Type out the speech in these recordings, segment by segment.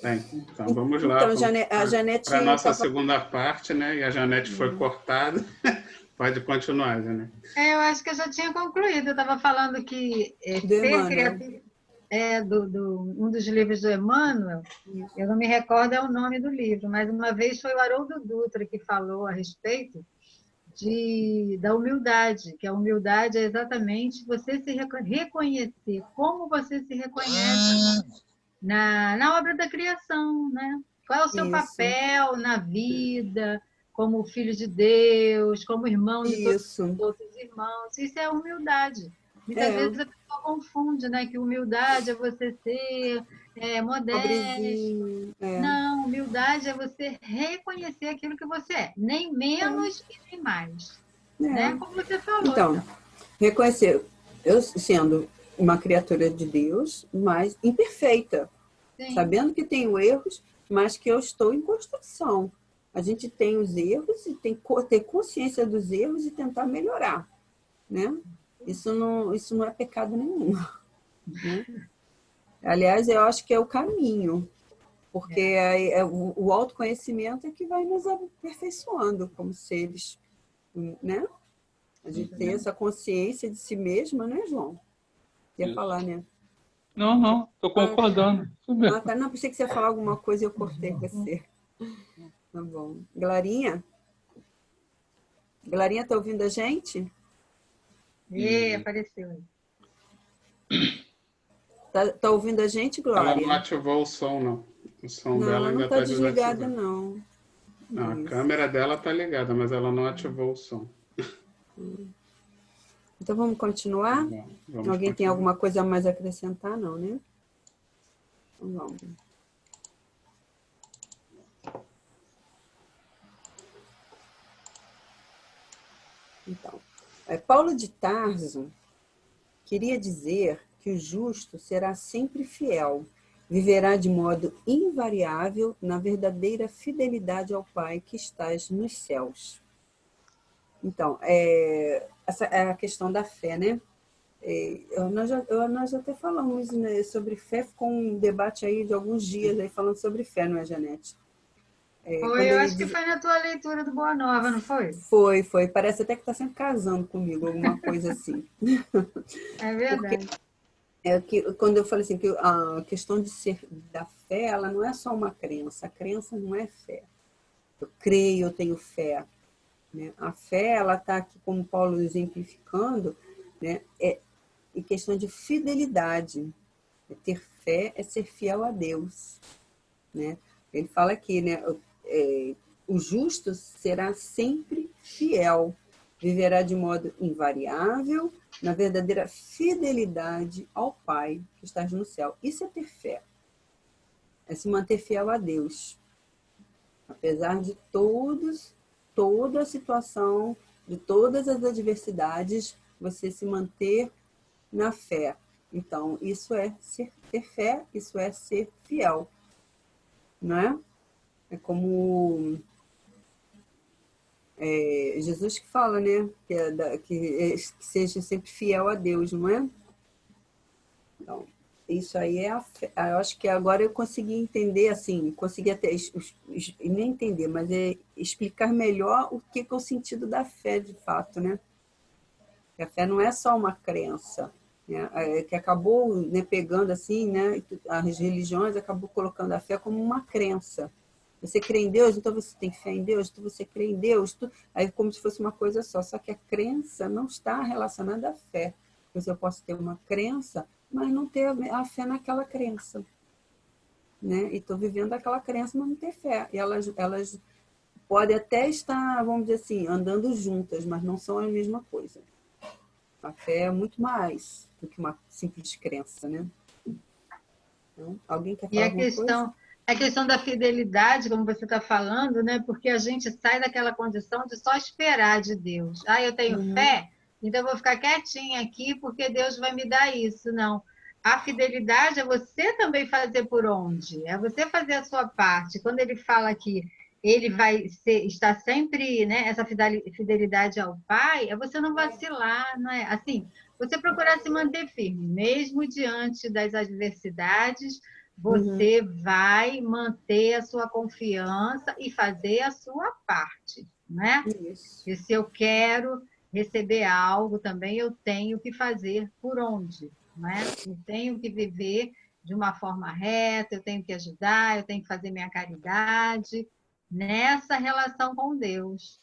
Bem, então vamos lá Então, a Janete para a nossa tava... segunda parte, né? E a Janete foi cortada. Pode continuar, Janete. Eu acho que eu já tinha concluído. Eu estava falando que do ser Emmanuel. criatura um dos livros do Emmanuel, eu não me recordo é o nome do livro, mas uma vez foi o Haroldo Dutra que falou a respeito da humildade, que a humildade é exatamente você se reconhecer, como você se reconhece na obra da criação, né? Qual é o seu Isso. papel na vida, como filho de Deus, como irmão de todos os outros irmãos. Isso é humildade. Muitas vezes a pessoa confunde, né? Que humildade é você ser modesto. Não, humildade é você reconhecer aquilo que você é, nem menos e nem mais. Né? Como você falou. Então, reconhecer, eu sendo uma criatura de Deus, mas imperfeita, sim, sabendo que tenho erros, mas que eu estou em construção. A gente tem os erros e tem que ter consciência dos erros e tentar melhorar, né? Isso não é pecado nenhum, né? Aliás, eu acho que é o caminho, porque o autoconhecimento é que vai nos aperfeiçoando como seres, né? A gente tem essa consciência de si mesma, né, João? Ia falar, né? Não, estou concordando. Tá. Não, pensei que você ia falar alguma coisa e eu cortei você. Tá bom. Glarinha? Glarinha, tá ouvindo a gente? Apareceu. Tá ouvindo a gente, Glória? Ela não ativou o som, não. O som dela ainda está está desligada, desativado. não. A câmera dela está ligada, mas ela não ativou o som. Então vamos continuar? Vamos Alguém continuar. tem alguma coisa a mais a acrescentar? Não, né? Então vamos. Então, Paulo de Tarso queria dizer que o justo será sempre fiel, viverá de modo invariável na verdadeira fidelidade ao Pai que estás nos céus. Então, essa é a questão da fé, né? Nós até falamos, né, sobre fé, ficou um debate aí de alguns dias aí falando sobre fé, não é, Janete? Eu acho que foi na tua leitura do Boa Nova, não foi? Foi. Parece até que está sempre casando comigo, alguma coisa assim. É verdade. Quando eu falei assim, que a questão de ser da fé, ela não é só uma crença. A crença não é fé. Eu creio, eu tenho fé. Né? A fé, ela está aqui, como Paulo exemplificando, né? Em questão de fidelidade. Ter fé é ser fiel a Deus. Né? Ele fala aqui, né? O justo será sempre fiel, viverá de modo invariável, na verdadeira fidelidade ao Pai que está no céu. Isso é ter fé. É se manter fiel a Deus. Apesar de toda a situação, de todas as adversidades, você se manter na fé. Então, isso é ter fé, isso é ser fiel. Não é? É como Jesus que fala, né? Que seja sempre fiel a Deus, não é? Então, isso aí é a fé. Eu acho que agora eu consegui entender, assim, consegui até nem entender, mas explicar melhor o que é o sentido da fé, de fato, né? Que a fé não é só uma crença, né? Que acabou, né, pegando assim, né? As religiões acabou colocando a fé como uma crença. Você crê em Deus, então você tem fé em Deus, então você crê em Deus, aí como se fosse uma coisa só que a crença não está relacionada à fé. Eu posso ter uma crença, mas não ter a fé naquela crença. Né? E estou vivendo aquela crença, mas não ter fé. E elas podem até estar, vamos dizer assim, andando juntas, mas não são a mesma coisa. A fé é muito mais do que uma simples crença, né? Então, alguém quer falar alguma coisa? A questão da fidelidade, como você está falando, né? Porque a gente sai daquela condição de só esperar de Deus. Eu tenho fé, então eu vou ficar quietinha aqui porque Deus vai me dar isso. Não. A fidelidade é você também fazer por onde? É você fazer a sua parte. Quando ele fala que ele vai estar sempre, né? Essa fidelidade ao Pai, é você não vacilar, não é? Assim, você procurar se manter firme, mesmo diante das adversidades, você vai manter a sua confiança e fazer a sua parte, né? Isso. E se eu quero receber algo também, eu tenho que fazer por onde, né? Eu tenho que viver de uma forma reta, eu tenho que ajudar, eu tenho que fazer minha caridade nessa relação com Deus,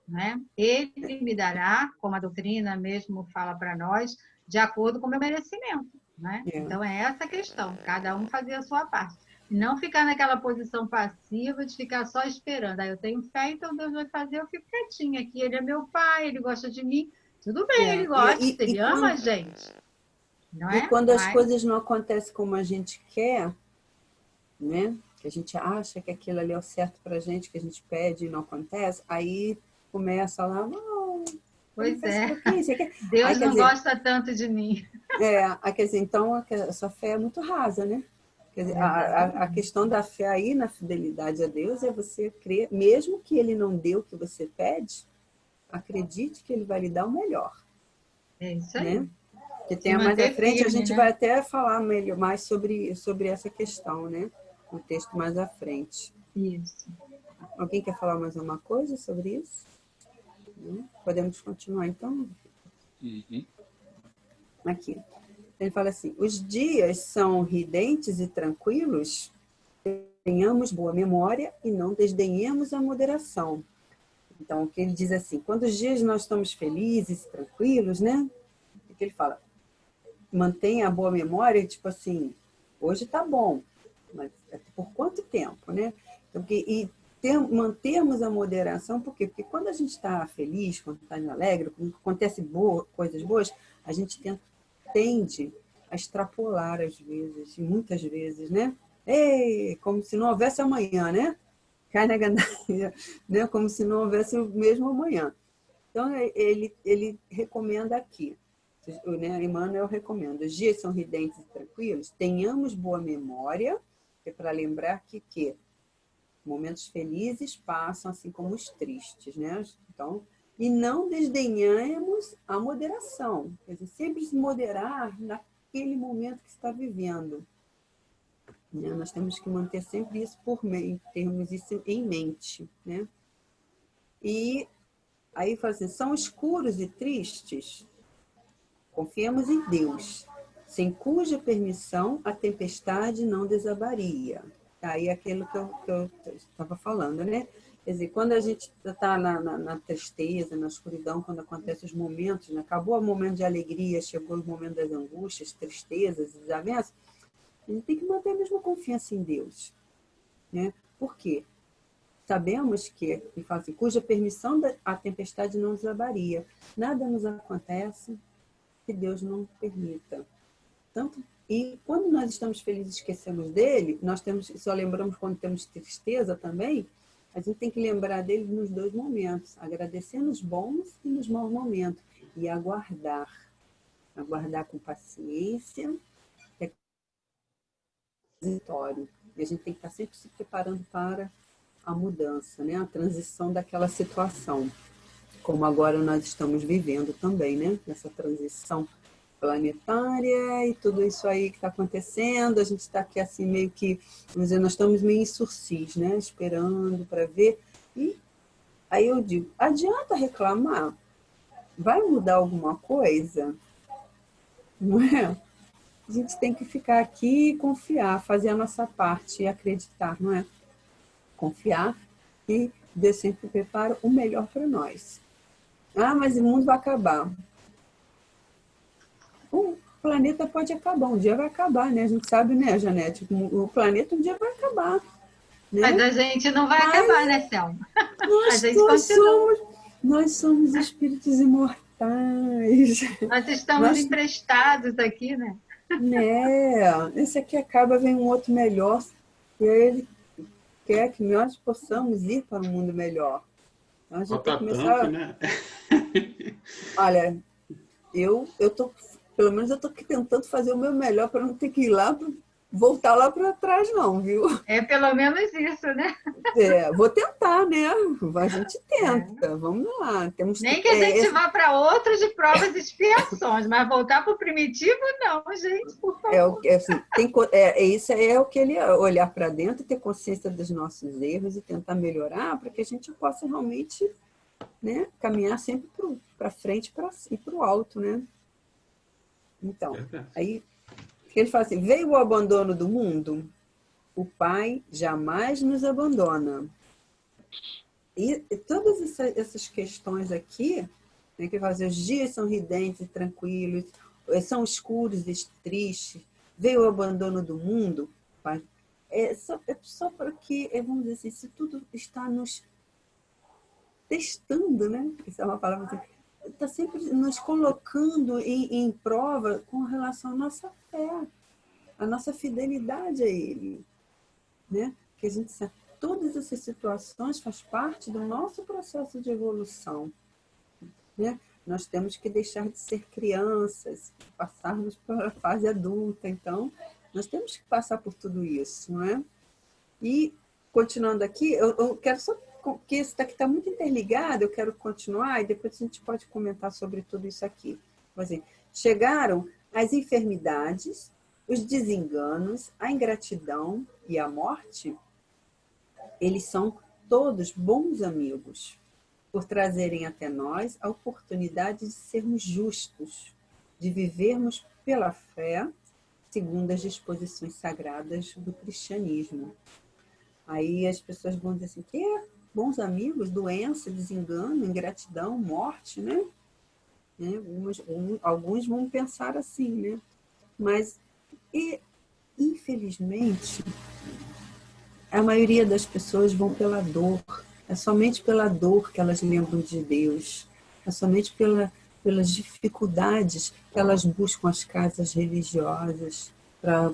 né? Ele me dará, como a doutrina mesmo fala para nós, de acordo com o meu merecimento, né? É. Então é essa a questão, cada um fazer a sua parte. Não ficar naquela posição passiva de ficar só esperando. Ah, eu tenho fé, então Deus vai fazer, eu fico quietinha aqui. Ele é meu pai, ele gosta de mim. Tudo bem, ele gosta, ele ama a gente. Não E é? quando as Mas coisas não acontecem como a gente quer, né? Que a gente acha que aquilo ali é o certo pra gente, que a gente pede e não acontece, aí começa lá, não, pois é, você quer? Deus Aí, quer não dizer, gosta tanto de mim. aí, quer dizer, então a sua fé é muito rasa, né? Quer dizer, a Exatamente. questão da fé aí na fidelidade a Deus é você crer, mesmo que ele não dê o que você pede, acredite que ele vai lhe dar o melhor, É isso aí. né? Que Se tenha mais à manter frente, a firme, gente né? vai até falar mais sobre essa questão, né? Um texto mais à frente. Isso. Alguém quer falar mais uma coisa sobre isso? Não? Podemos continuar, então? Uhum. Aqui. Ele fala assim, os dias são ridentes e tranquilos, tenhamos boa memória e não desdenhemos a moderação. Então, o que ele diz assim, quando os dias nós estamos felizes, tranquilos, né? O que ele fala? Mantenha a boa memória, tipo assim, hoje tá bom, mas por quanto tempo, né? Então, mantermos a moderação, por quê? Porque quando a gente está feliz, quando está alegre, quando acontecem coisas boas, a gente tende a extrapolar às vezes, muitas vezes, né? Ei, como se não houvesse amanhã, né? Cai na gandaia, né? Como se não houvesse o mesmo amanhã. Então, ele recomenda aqui, né? Emmanuel recomenda, os dias são ridentes e tranquilos, tenhamos boa memória, é para lembrar que momentos felizes passam assim como os tristes, né? Então, e não desdenhamos a moderação, quer dizer, sempre se moderar naquele momento que está vivendo, né? Nós temos que manter sempre isso termos isso em mente, né? E aí fala assim, são escuros e tristes, confiemos em Deus, sem cuja permissão a tempestade não desabaria. Aí aquilo que eu estava falando, né? Quer dizer, quando a gente está na tristeza, na escuridão, quando acontecem os momentos, né? Acabou o momento de alegria, chegou o momento das angústias, tristezas, desavenças, a gente tem que manter a mesma confiança em Deus, né? Por quê? Sabemos que, ele fala assim, cuja permissão a tempestade não desabaria. Nada nos acontece que Deus não permita. E quando nós estamos felizes e esquecemos dele, só lembramos quando temos tristeza também, a gente tem que lembrar dele nos dois momentos, agradecer nos bons e nos maus momentos, e aguardar com paciência, é transitório. E a gente tem que estar sempre se preparando para a mudança, né? A transição daquela situação, como agora nós estamos vivendo também, né? Essa transição planetária e tudo isso aí que está acontecendo, a gente está aqui assim meio que, vamos dizer, nós estamos meio em sursis, né? Esperando para ver. E aí eu digo, adianta reclamar? Vai mudar alguma coisa? Não é? A gente tem que ficar aqui e confiar, fazer a nossa parte e acreditar, não é? Confiar e Deus sempre prepara o melhor para nós. Ah, mas o mundo vai acabar. O planeta pode acabar, um dia vai acabar, né? A gente sabe, né, Janete? O planeta um dia vai acabar, Mas né? a gente não vai Mas acabar, né, Selma? A nós, gente nós, continua. somos, nós somos espíritos imortais. Nós estamos Nós, emprestados aqui, né? né? Esse aqui acaba, vem um outro melhor. E aí ele quer que nós possamos ir para um mundo melhor. Então a gente tem que Falta tanto, começar. né? Olha, eu tô, pelo menos eu estou tentando fazer o meu melhor para não ter que ir lá, voltar lá para trás, não, viu? É pelo menos isso, né? Vou tentar, né? A gente tenta, vamos lá. Nem que a gente vá para outro de provas e expiações, mas voltar para o primitivo, não, gente, por favor. Assim, isso é o que ele olhar para dentro, ter consciência dos nossos erros e tentar melhorar para que a gente possa realmente, né, caminhar sempre para frente e para o alto, né? Então, aí ele fala assim, veio o abandono do mundo, o Pai jamais nos abandona. E todas essas questões aqui, né, que fazem os dias são ridentes e tranquilos, são escuros e tristes, veio o abandono do mundo, Pai, é só porque, vamos dizer assim, isso tudo está nos testando, né? Isso é uma palavra assim, está sempre nos colocando em prova com relação à nossa fé, à nossa fidelidade a Ele, né? Que a gente sabe, todas essas situações faz parte do nosso processo de evolução, né? Nós temos que deixar de ser crianças, passarmos para a fase adulta, então nós temos que passar por tudo isso, não é? E continuando aqui, eu quero só, porque isso daqui está muito interligado, eu quero continuar e depois a gente pode comentar sobre tudo isso aqui. Assim, chegaram as enfermidades, os desenganos, a ingratidão e a morte. Eles são todos bons amigos, por trazerem até nós a oportunidade de sermos justos, de vivermos pela fé, segundo as disposições sagradas do cristianismo. Aí as pessoas vão dizer assim, que bons amigos, doença, desengano, ingratidão, morte, né? Alguns vão pensar assim, né? Mas, infelizmente, a maioria das pessoas vão pela dor. É somente pela dor que elas lembram de Deus. É somente pelas dificuldades que elas buscam as casas religiosas para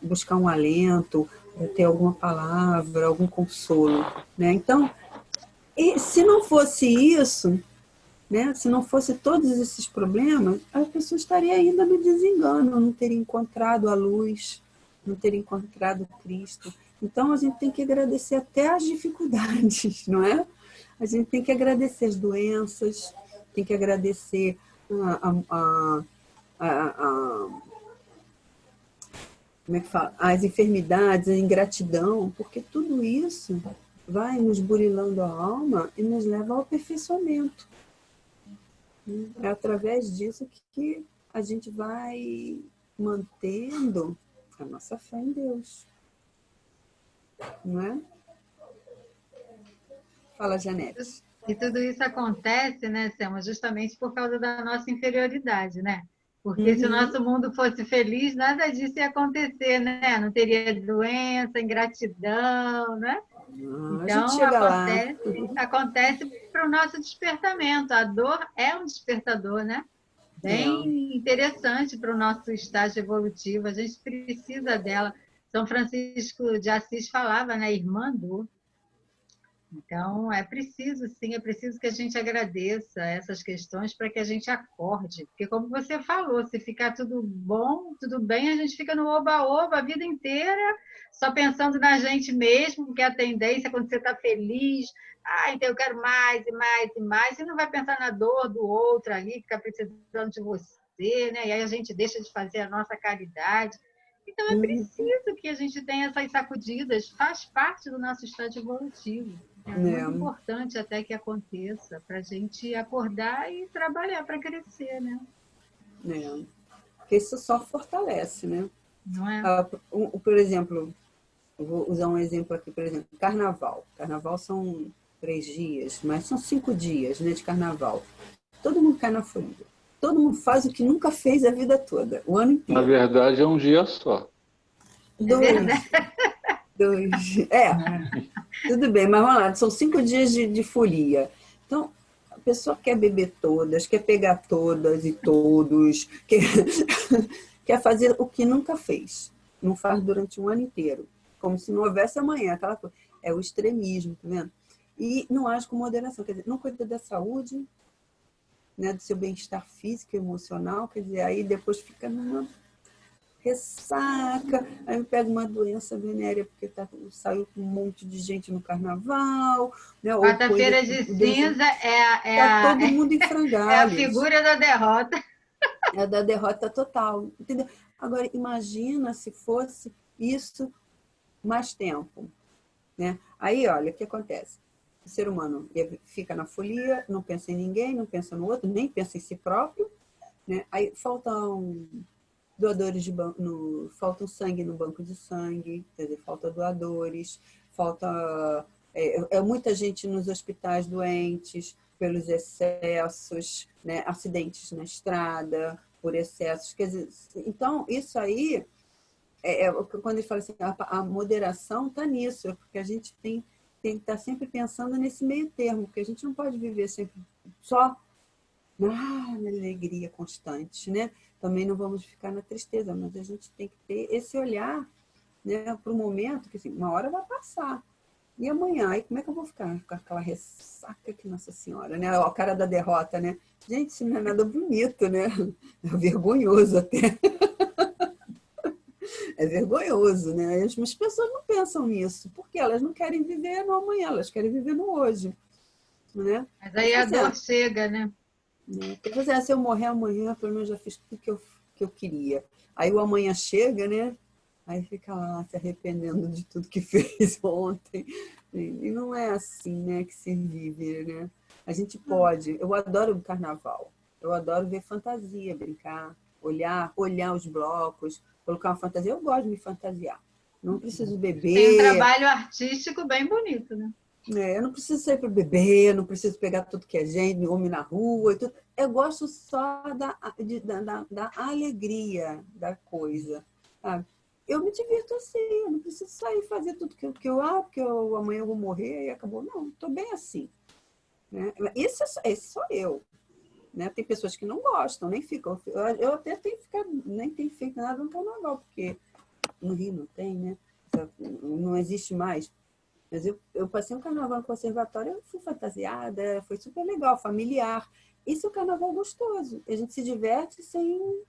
buscar um alento, para ter alguma palavra, algum consolo, né? Então, se não fosse isso, né? Se não fosse todos esses problemas, a pessoa estaria ainda no desengano, não teria encontrado a luz, não teria encontrado Cristo. Então, a gente tem que agradecer até as dificuldades, não é? A gente tem que agradecer as doenças, tem que agradecer como é que fala? As enfermidades, a ingratidão, porque tudo isso vai nos burilando a alma e nos leva ao aperfeiçoamento. É através disso que a gente vai mantendo a nossa fé em Deus. Não é? Fala, Janete. E tudo isso acontece, né, Selma, justamente por causa da nossa inferioridade, né? Porque se o nosso mundo fosse feliz, nada disso ia acontecer, né? Não teria doença, ingratidão, né? A gente Então, chega lá. acontece para o nosso despertamento. A dor é um despertador, né? Bem interessante para o nosso estágio evolutivo. A gente precisa dela. São Francisco de Assis falava, né? Irmã dor. Então, é preciso, sim, é preciso que a gente agradeça essas questões para que a gente acorde. Porque, como você falou, se ficar tudo bom, tudo bem, a gente fica no oba-oba a vida inteira, só pensando na gente mesmo, porque a tendência é quando você está feliz, então eu quero mais e mais e mais, e não vai pensar na dor do outro ali, que está precisando de você, né? E aí a gente deixa de fazer a nossa caridade. Então, é preciso que a gente tenha essas sacudidas, faz parte do nosso estágio evolutivo. É muito importante até que aconteça, para a gente acordar e trabalhar para crescer, né? Porque isso só fortalece, né? Não é? Por exemplo, vou usar um exemplo aqui, por exemplo, carnaval. Carnaval são 3 dias, mas são 5 dias, né, de carnaval. Todo mundo cai na folia. Todo mundo faz o que nunca fez a vida toda, o ano inteiro. Na verdade, é um dia só. 2. Tudo bem, mas vamos lá, são 5 dias de folia. Então, a pessoa quer beber todas, quer pegar todas e todos, quer fazer o que nunca fez. Não faz durante um ano inteiro. Como se não houvesse amanhã. Aquela coisa. É o extremismo, tá vendo? E não age com moderação. Quer dizer, não cuida da saúde, né, do seu bem-estar físico e emocional. Quer dizer, aí depois fica numa ressaca, aí eu pego uma doença venérea porque saiu com um monte de gente no carnaval, né? Ou coisa Quarta-feira que de Deus cinza está todo mundo em é a frangalhos. figura da derrota. É da derrota total, entendeu? Agora, imagina se fosse isso mais tempo, né? Aí, olha, o que acontece? O ser humano fica na folia, não pensa em ninguém, não pensa no outro, nem pensa em si próprio, né? Aí faltam doadores faltam sangue no banco de sangue, quer dizer, falta doadores, falta muita gente nos hospitais doentes pelos excessos, né? Acidentes na estrada por excessos, quer dizer, então isso aí quando ele fala assim, a moderação está nisso, porque a gente tem que estar sempre pensando nesse meio termo, porque a gente não pode viver sempre só na alegria constante, né? Também não vamos ficar na tristeza, mas a gente tem que ter esse olhar, né, para o momento, que assim, uma hora vai passar. E amanhã, aí como é que eu vou ficar? Ficar com aquela ressaca que Nossa Senhora, né? A cara da derrota, né? Gente, isso não é nada bonito, né? É vergonhoso até. É vergonhoso, né? As pessoas não pensam nisso, porque elas não querem viver no amanhã, elas querem viver no hoje, né? Mas aí a dor chega, né? Se eu morrer amanhã, pelo menos já fiz tudo que eu queria. Aí o amanhã chega, né? Aí fica lá se arrependendo de tudo que fez ontem. E não é assim, né, que se vive, né? A gente pode. Eu adoro o carnaval. Eu adoro ver fantasia, brincar, olhar os blocos, colocar uma fantasia. Eu gosto de me fantasiar. Não preciso Tem um beber. trabalho artístico bem bonito, né? Eu não preciso sair para beber, não preciso pegar tudo que é gente, homem na rua e tudo. Eu gosto só da alegria da coisa, sabe? Eu me divirto assim, eu não preciso sair fazer tudo porque amanhã eu vou morrer e acabou. Não, estou bem assim. Né? Esse sou eu. Né? Tem pessoas que não gostam, nem ficam. Eu até nem tenho feito nada no carnaval, porque no Rio não tem, né? Não existe mais. Mas eu passei um carnaval no conservatório, eu fui fantasiada, foi super legal, familiar. Isso é um carnaval gostoso. A gente se diverte sem...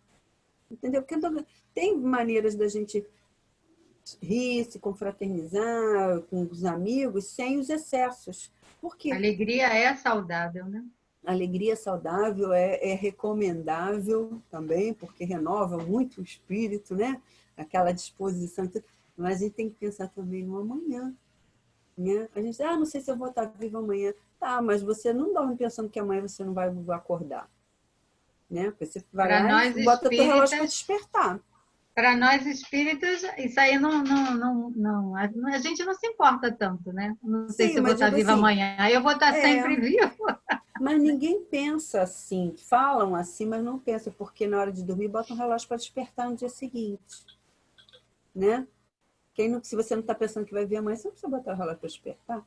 Entendeu? Porque tem maneiras da gente rir, se confraternizar com os amigos, sem os excessos. Por A quê? alegria é saudável, né? A alegria saudável é recomendável também, porque renova muito o espírito, né? Aquela disposição. Mas a gente tem que pensar também no amanhã. Né? A gente diz, não sei se eu vou estar viva amanhã. Tá, mas você não dorme pensando que amanhã você não vai acordar. Né? Você vai Para lá nós e bota teu relógio para espíritas, despertar. para nós espíritas, isso aí não, a gente não se importa tanto, né? Não sei Sim, se eu vou mas estar digo viva assim, amanhã, eu vou estar é, sempre viva. mas ninguém pensa assim. Falam assim, mas não pensam, porque na hora de dormir bota um relógio para despertar no dia seguinte. Né? Se você não está pensando que vai ver amanhã, você não precisa botar o relógio para despertar.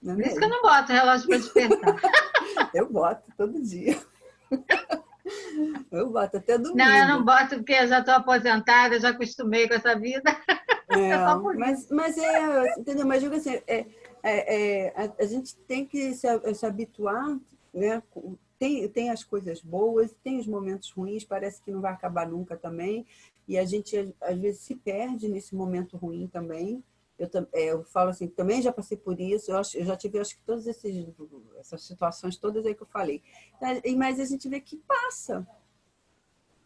Não é Por isso que eu mesmo? não boto relógio para despertar. Eu boto todo dia. Eu boto até Não, eu não domingo. boto porque eu já estou aposentada, já acostumei com essa vida. É só por isso. Mas entendeu? Mas digo assim, a gente tem que se habituar, né? Tem as coisas boas, tem os momentos ruins, parece que não vai acabar nunca também, e a gente às vezes se perde nesse momento ruim também. Eu falo assim, também já passei por isso, eu já tive, acho que todas essas situações todas aí que eu falei. Mas a gente vê que passa.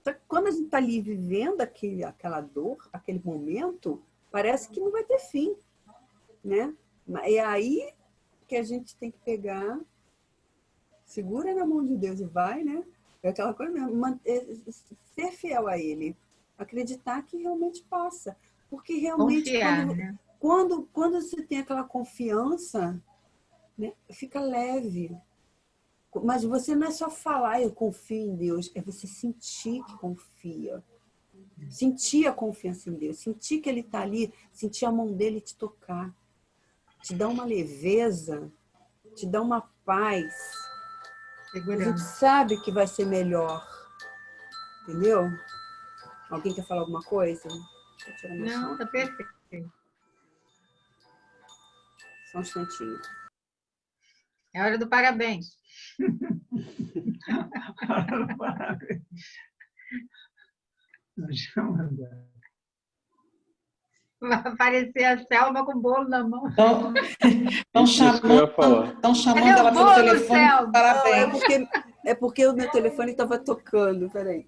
Só que quando a gente está ali vivendo aquela dor, aquele momento, parece que não vai ter fim, né? E aí que a gente tem que pegar, segura na mão de Deus e vai, né? É aquela coisa mesmo, ser fiel a Ele, acreditar que realmente passa. Porque realmente, Confiar, né? quando você tem aquela confiança, né, fica leve. Mas você não é só falar, eu confio em Deus, é você sentir que confia. Sentir a confiança em Deus, sentir que Ele está ali, sentir a mão dele te tocar, te dá uma leveza, te dá uma paz. A gente Segurança. sabe que vai ser melhor, entendeu? Alguém quer falar alguma coisa? Deixa eu tirar meu som Não, tá aqui. perfeito. Só um instantinho. É hora do parabéns. Já mandaram. Vai aparecer a Selma com o bolo na mão. Estão Isso que eu ia falar. chamando Cadê o ela pelo bolo, telefone. Selma? Não, Parabéns. é porque o meu telefone estava tocando, peraí.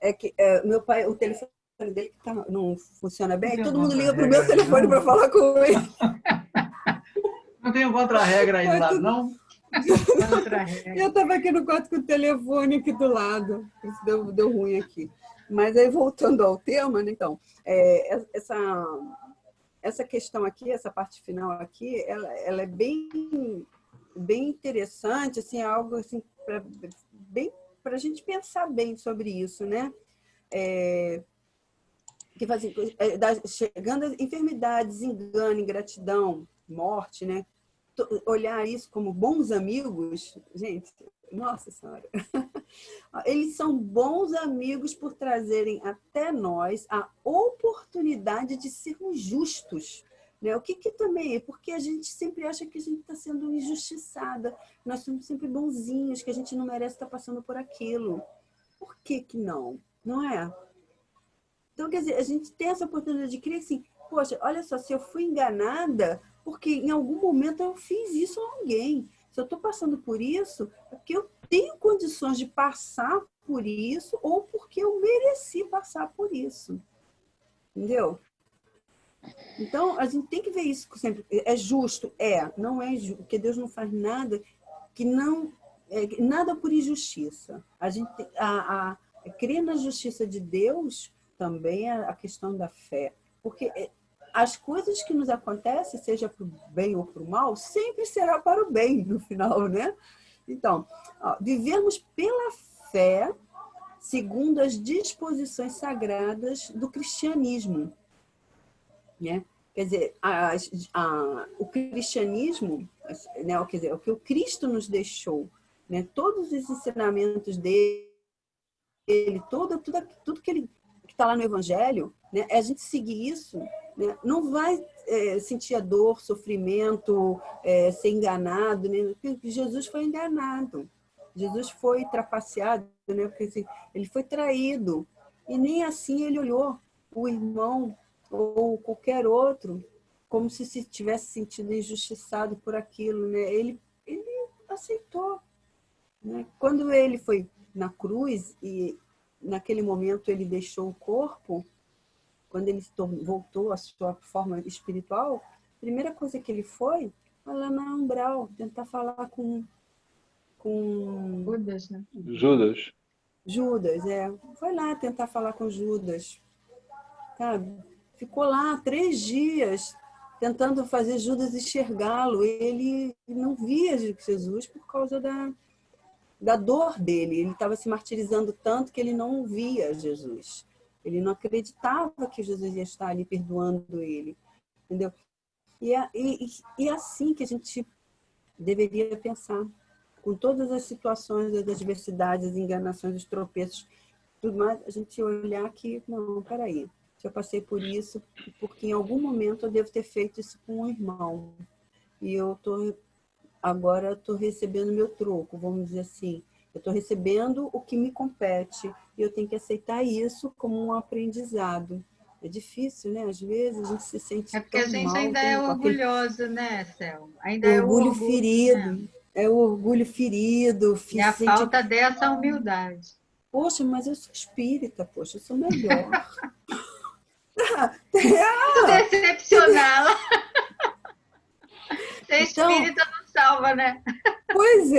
É que meu pai, o telefone dele que não funciona bem, Não aí tem todo mundo liga pro contra-regra meu telefone aí, para não? falar com ele. Não tem contra-regra aí do Mas lado, tudo- não? Outra E regra. eu estava aqui no quarto com o telefone aqui do lado. Isso deu ruim aqui. Mas aí, voltando ao tema, né, então, essa questão aqui, essa parte final aqui, ela é bem interessante, assim, algo assim, bem para a gente pensar bem sobre isso, né? Que assim, chegando a enfermidades, engano, ingratidão, morte, né? Olhar isso como bons amigos, gente, nossa senhora, eles são bons amigos por trazerem até nós a oportunidade de sermos justos, né? O que também é porque a gente sempre acha que a gente está sendo injustiçada, nós somos sempre bonzinhos, que a gente não merece estar passando por aquilo. Por que não? Não é? Então, quer dizer, a gente tem essa oportunidade de crer assim, poxa, olha só, se eu fui enganada, porque em algum momento eu fiz isso a alguém. Se eu estou passando por isso, é porque eu tenho condições de passar por isso ou porque eu mereci passar por isso. Entendeu? Então, a gente tem que ver isso sempre. É justo? Não é justo, porque Deus não faz nada que não... nada por injustiça. A gente crer na justiça de Deus também é a questão da fé. Porque as coisas que nos acontecem, seja para o bem ou para o mal, sempre será para o bem no final, né? Então, vivermos pela fé segundo as disposições sagradas do cristianismo, né? Quer dizer, o cristianismo, né? Quer dizer, o que o Cristo nos deixou, né? Todos os ensinamentos dele, tudo que ele está lá no Evangelho, né? A gente seguir isso, né? Não vai sentir a dor, sofrimento, ser enganado, né? Porque Jesus foi enganado, Jesus foi trapaceado, né? Porque assim, ele foi traído e nem assim ele olhou o irmão ou qualquer outro como se tivesse sentido injustiçado por aquilo, né? Ele aceitou, né? Quando ele foi na cruz e naquele momento ele deixou o corpo, quando ele voltou à sua forma espiritual, a primeira coisa que ele foi lá na umbral, tentar falar com Judas, né? Judas. Judas, foi lá tentar falar com Judas, sabe? Ficou lá 3 dias tentando fazer Judas enxergá-lo. Ele não via Jesus por causa da dor dele. Ele estava se martirizando tanto que ele não via Jesus. Ele não acreditava que Jesus ia estar ali perdoando ele. Entendeu? E assim que a gente deveria pensar. Com todas as situações, as adversidades, as enganações, os tropeços, tudo mais, a gente olhar que, não, peraí, se eu passei por isso, porque em algum momento eu devo ter feito isso com um irmão. E agora estou recebendo meu troco, vamos dizer assim. Eu estou recebendo o que me compete e eu tenho que aceitar isso como um aprendizado. É difícil, né? Às vezes a gente se sente É porque a tão gente mal, ainda é com aquele orgulhoso, né, Selma? Ainda é o orgulho orgulho, né? ferido. É o orgulho ferido, E a sente, falta dessa humildade. poxa, mas eu sou espírita, poxa, eu sou melhor. Muito decepcioná-la. Ser Então, espírita não salva, né? pois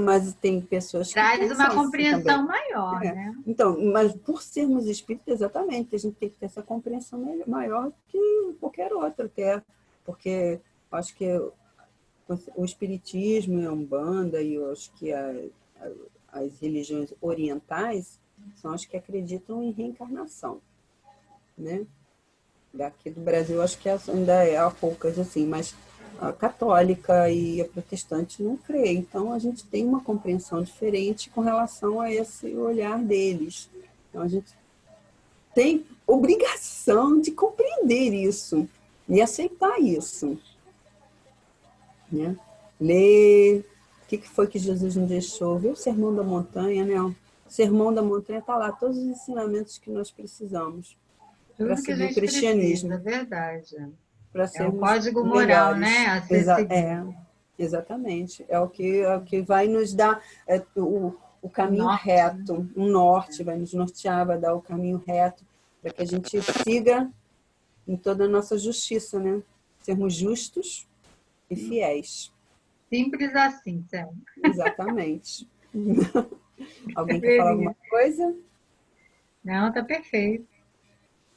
mas tem pessoas que Traz pensam uma assim também. compreensão maior, né? Então, mas por sermos espíritas, exatamente, a gente tem que ter essa compreensão maior que qualquer outra, até, porque eu acho que o espiritismo e a Umbanda e eu acho que as religiões orientais são as que acreditam em reencarnação, né? Daqui do Brasil, acho que ainda há poucas assim, mas a católica e a protestante não crê. Então, a gente tem uma compreensão diferente com relação a esse olhar deles. Então, a gente tem obrigação de compreender isso e aceitar isso, né? Ler o que foi que Jesus nos deixou, ver o Sermão da Montanha, né? Sermão da Montanha está lá, todos os ensinamentos que nós precisamos para Tudo que a seguir o gente cristianismo, precisa, é verdade. para É um sermos código moral, melhores. né? A ser seguido. Exatamente. É o que vai nos dar o caminho Norte, reto, um norte, vai nos nortear, vai dar o caminho reto, para que a gente siga em toda a nossa justiça, né? Sermos justos e fiéis. Simples assim, Selma. Exatamente. Alguém quer falar alguma coisa? Não, tá perfeito.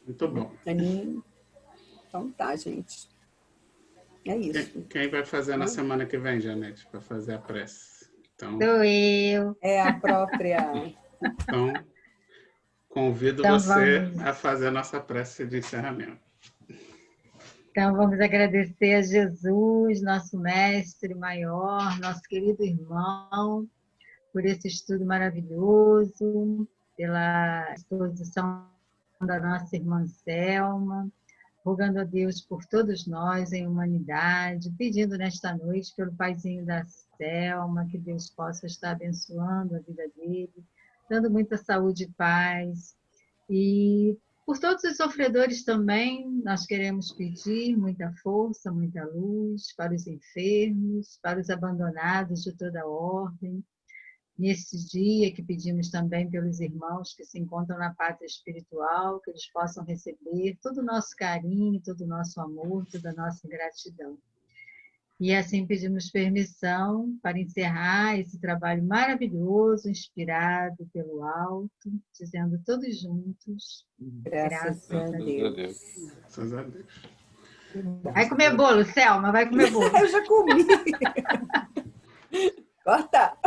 Muito bom. Aninha? Então tá, gente. É isso. Quem vai fazer na semana que vem, Janete, para fazer a prece? Então, Sou eu. É a própria... então convido Então, você vamos. a fazer a nossa prece de encerramento. Então, vamos agradecer a Jesus, nosso mestre maior, nosso querido irmão, por esse estudo maravilhoso, pela exposição da nossa irmã Selma, rogando a Deus por todos nós em humanidade, pedindo nesta noite pelo paizinho da Selma, que Deus possa estar abençoando a vida dele, dando muita saúde e paz. E por todos os sofredores também, nós queremos pedir muita força, muita luz para os enfermos, para os abandonados de toda ordem. Nesse dia que pedimos também pelos irmãos que se encontram na pátria espiritual, que eles possam receber todo o nosso carinho, todo o nosso amor, toda a nossa gratidão. E assim pedimos permissão para encerrar esse trabalho maravilhoso, inspirado pelo alto, dizendo todos juntos, Graças a Deus. Graças a Deus. Vai comer bolo, Selma, vai comer bolo. Eu já comi. Corta.